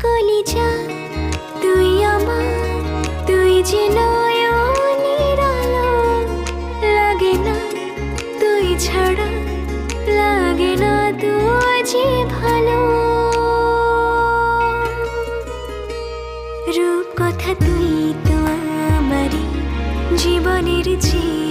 কলিজা তুই আমার, তুই যে নয়নের আলো। লাগে না তুই ছাড়া, লাগে না তুই যে ভালো। রূপ কথা তুই তো আমারই জীবনের চেয়ে